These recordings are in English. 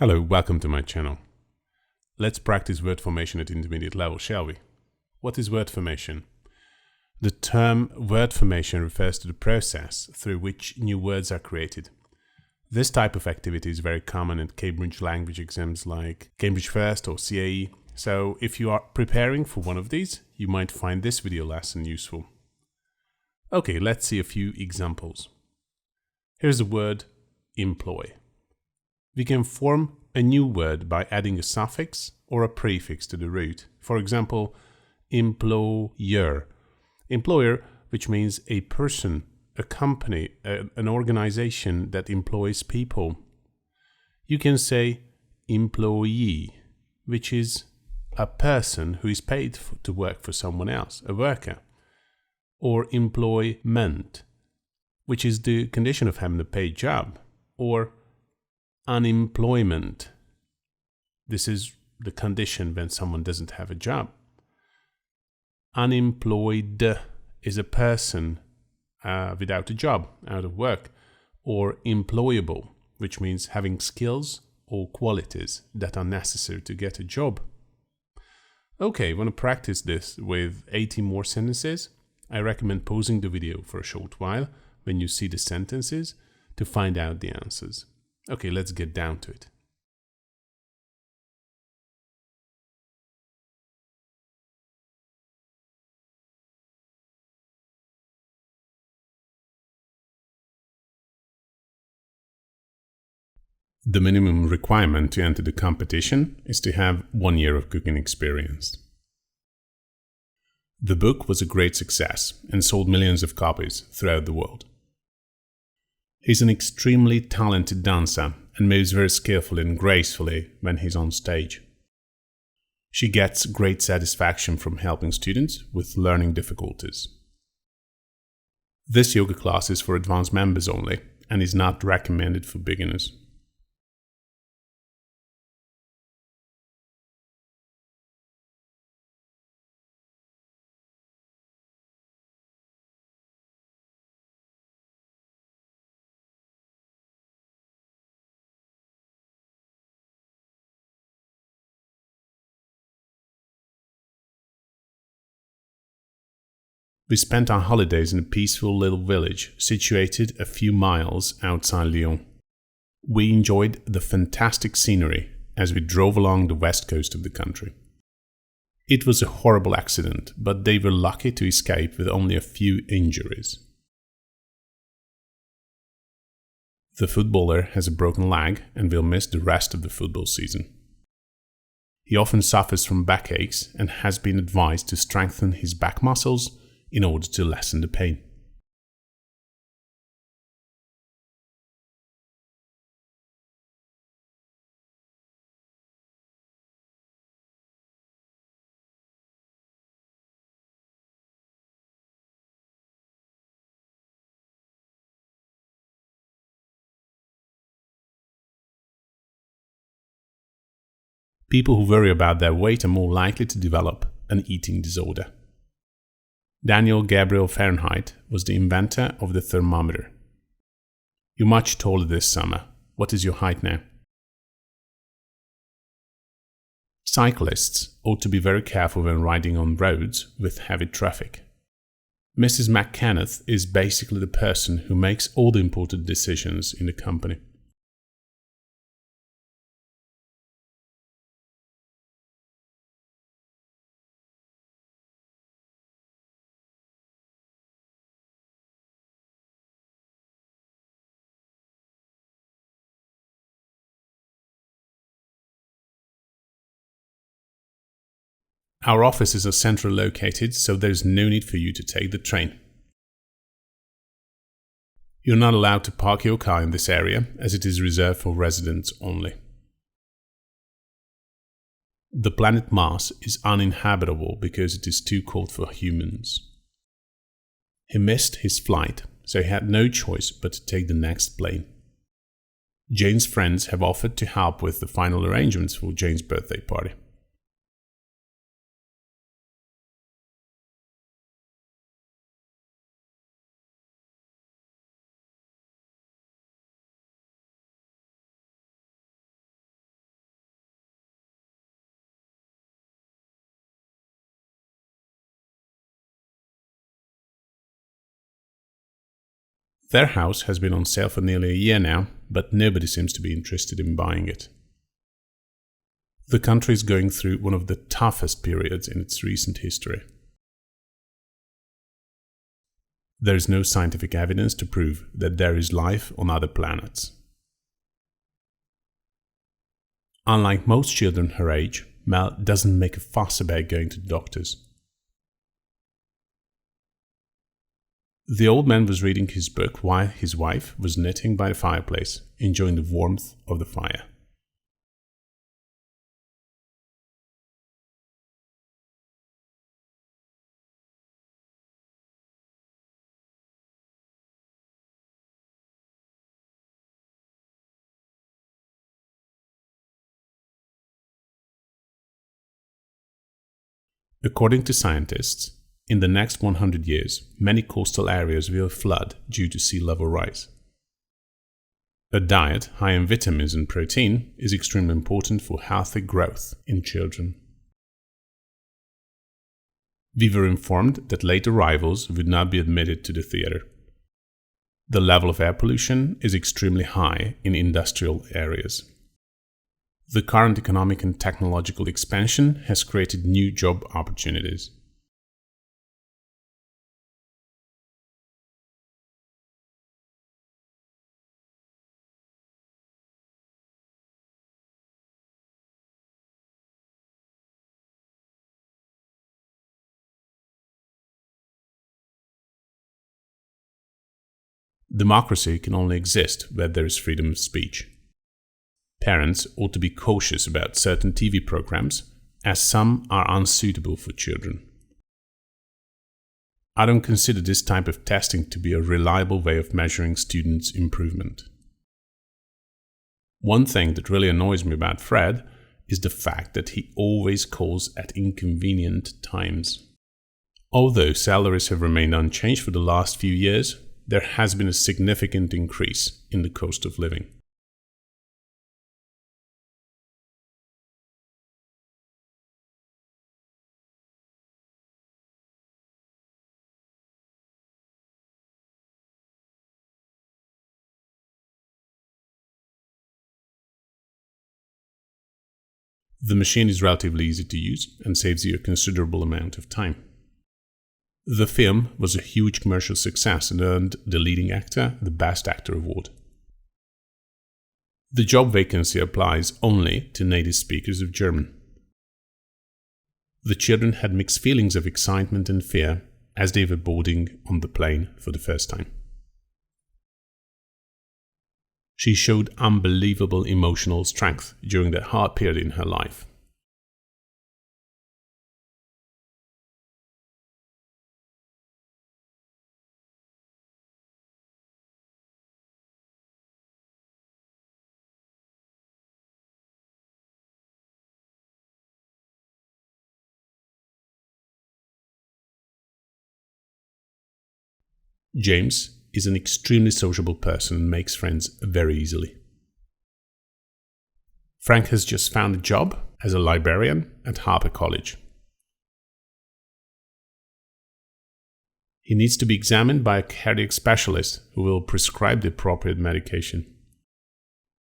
Hello, welcome to my channel. Let's practice word formation at intermediate level, shall we? What is word formation? The term word formation refers to the process through which new words are created. This type of activity is very common in Cambridge language exams like Cambridge First or CAE. So if you are preparing for one of these, you might find this video lesson useful. Okay, let's see a few examples. Here's the word employ. We can form a new word by adding a suffix or a prefix to the root. For example, employer. Employer, which means a person, a company, an organization that employs people. You can say employee, which is a person who is paid to work for someone else, a worker. Or employment, which is the condition of having a paid job. Or unemployment. This is the condition when someone doesn't have a job. Unemployed is a person without a job, out of work. Or employable, which means having skills or qualities that are necessary to get a job. Okay, want to practice this with 80 more sentences? I recommend pausing the video for a short while when you see the sentences to find out the answers. Okay, let's get down to it. The minimum requirement to enter the competition is to have 1 year of cooking experience. The book was a great success and sold millions of copies throughout the world. He's an extremely talented dancer and moves very skillfully and gracefully when he's on stage. She gets great satisfaction from helping students with learning difficulties. This yoga class is for advanced members only and is not recommended for beginners. We spent our holidays in a peaceful little village situated a few miles outside Lyon. We enjoyed the fantastic scenery as we drove along the west coast of the country. It was a horrible accident, but they were lucky to escape with only a few injuries. The footballer has a broken leg and will miss the rest of the football season. He often suffers from backaches and has been advised to strengthen his back muscles in order to lessen the pain. People who worry about their weight are more likely to develop an eating disorder. Daniel Gabriel Fahrenheit was the inventor of the thermometer. You're much taller this summer. What is your height now? Cyclists ought to be very careful when riding on roads with heavy traffic. Mrs. McKenneth is basically the person who makes all the important decisions in the company. Our offices are centrally located, so there's no need for you to take the train. You're not allowed to park your car in this area, as it is reserved for residents only. The planet Mars is uninhabitable because it is too cold for humans. He missed his flight, so he had no choice but to take the next plane. Jane's friends have offered to help with the final arrangements for Jane's birthday party. Their house has been on sale for nearly a year now, but nobody seems to be interested in buying it. The country is going through one of the toughest periods in its recent history. There is no scientific evidence to prove that there is life on other planets. Unlike most children her age, Mel doesn't make a fuss about going to the doctors. The old man was reading his book while his wife was knitting by the fireplace, enjoying the warmth of the fire. According to scientists, in the next 100 years, many coastal areas will flood due to sea level rise. A diet high in vitamins and protein is extremely important for healthy growth in children. We were informed that late arrivals would not be admitted to the theater. The level of air pollution is extremely high in industrial areas. The current economic and technological expansion has created new job opportunities. Democracy can only exist where there is freedom of speech. Parents ought to be cautious about certain TV programs, as some are unsuitable for children. I don't consider this type of testing to be a reliable way of measuring students' improvement. One thing that really annoys me about Fred is the fact that he always calls at inconvenient times. Although salaries have remained unchanged for the last few years, there has been a significant increase in the cost of living. The machine is relatively easy to use and saves you a considerable amount of time. The film was a huge commercial success and earned the leading actor the Best Actor award. The job vacancy applies only to native speakers of German. The children had mixed feelings of excitement and fear as they were boarding on the plane for the first time. She showed unbelievable emotional strength during that hard period in her life. James is an extremely sociable person and makes friends very easily. Frank has just found a job as a librarian at Harper College. He needs to be examined by a cardiac specialist who will prescribe the appropriate medication.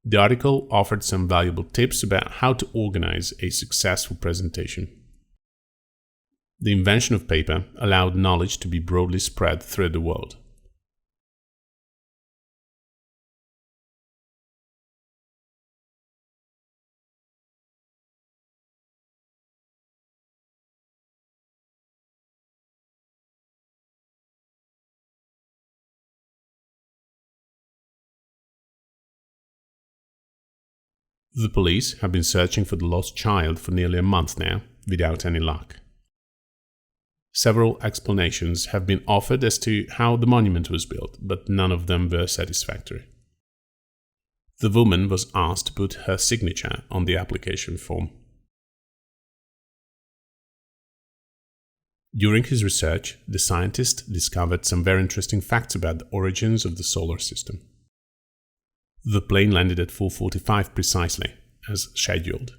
The article offered some valuable tips about how to organize a successful presentation. The invention of paper allowed knowledge to be broadly spread through the world. The police have been searching for the lost child for nearly a month now, without any luck. Several explanations have been offered as to how the monument was built, but none of them were satisfactory. The woman was asked to put her signature on the application form. During his research, the scientist discovered some very interesting facts about the origins of the solar system. The plane landed at 4:45 precisely, as scheduled.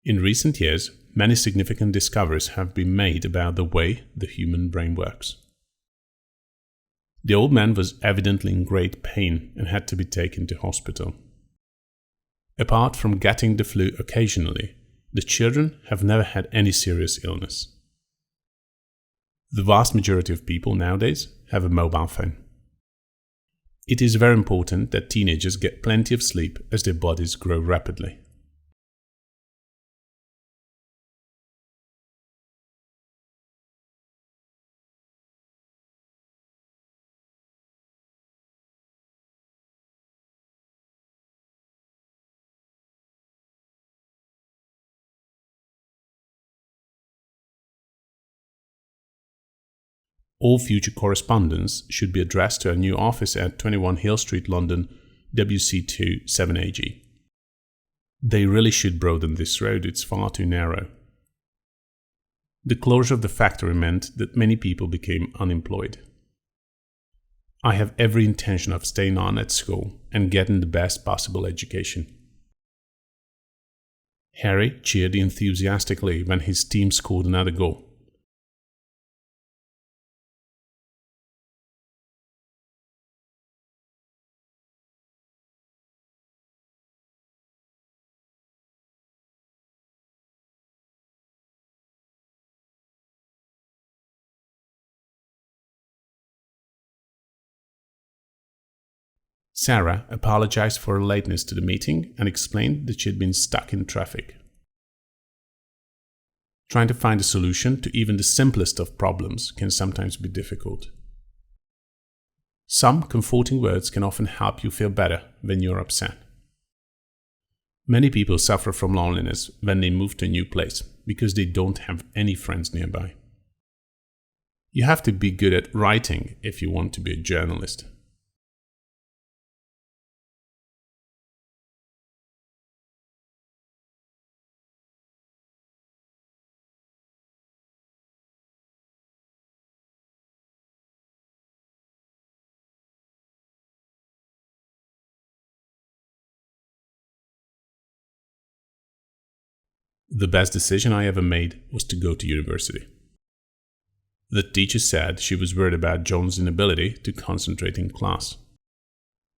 In recent years, many significant discoveries have been made about the way the human brain works. The old man was evidently in great pain and had to be taken to hospital. Apart from getting the flu occasionally, the children have never had any serious illness. The vast majority of people nowadays have a mobile phone. It is very important that teenagers get plenty of sleep as their bodies grow rapidly. All future correspondence should be addressed to our new office at 21 Hill Street, London, WC2 7AG. They really should broaden this road, it's far too narrow. The closure of the factory meant that many people became unemployed. I have every intention of staying on at school and getting the best possible education. Harry cheered enthusiastically when his team scored another goal. Sarah apologized for her lateness to the meeting and explained that she had been stuck in traffic. Trying to find a solution to even the simplest of problems can sometimes be difficult. Some comforting words can often help you feel better when you're upset. Many people suffer from loneliness when they move to a new place because they don't have any friends nearby. You have to be good at writing if you want to be a journalist. The best decision I ever made was to go to university. The teacher said she was worried about John's inability to concentrate in class.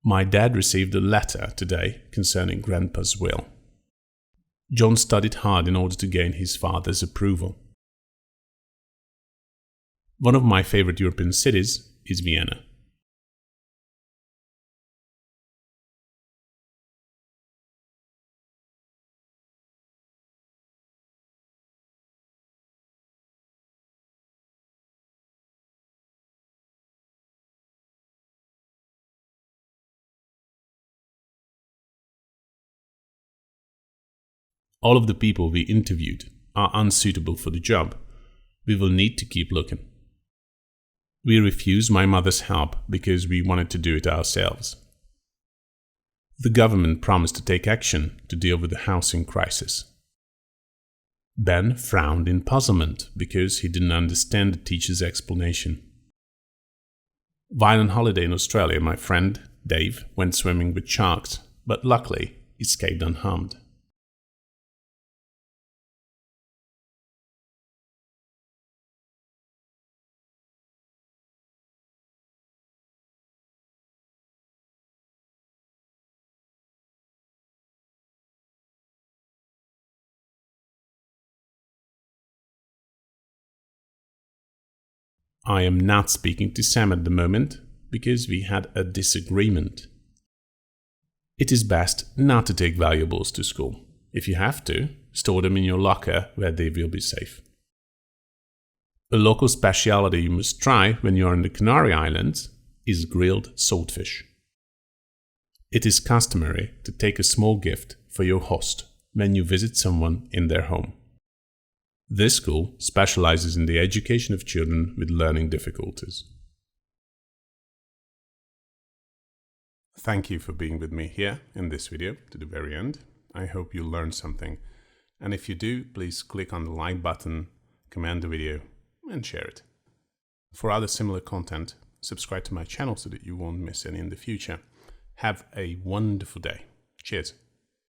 My dad received a letter today concerning Grandpa's will. John studied hard in order to gain his father's approval. One of my favorite European cities is Vienna. All of the people we interviewed are unsuitable for the job. We will need to keep looking. We refused my mother's help because we wanted to do it ourselves. The government promised to take action to deal with the housing crisis. Ben frowned in puzzlement because he didn't understand the teacher's explanation. While on holiday in Australia, my friend, Dave, went swimming with sharks, but luckily escaped unharmed. I am not speaking to Sam at the moment because we had a disagreement. It is best not to take valuables to school. If you have to, store them in your locker where they will be safe. A local speciality you must try when you are in the Canary Islands is grilled saltfish. It is customary to take a small gift for your host when you visit someone in their home. This school specializes in the education of children with learning difficulties. Thank you for being with me here in this video to the very end. I hope you learned something. And if you do, please click on the like button, comment the video, and share it. For other similar content, subscribe to my channel so that you won't miss any in the future. Have a wonderful day. Cheers.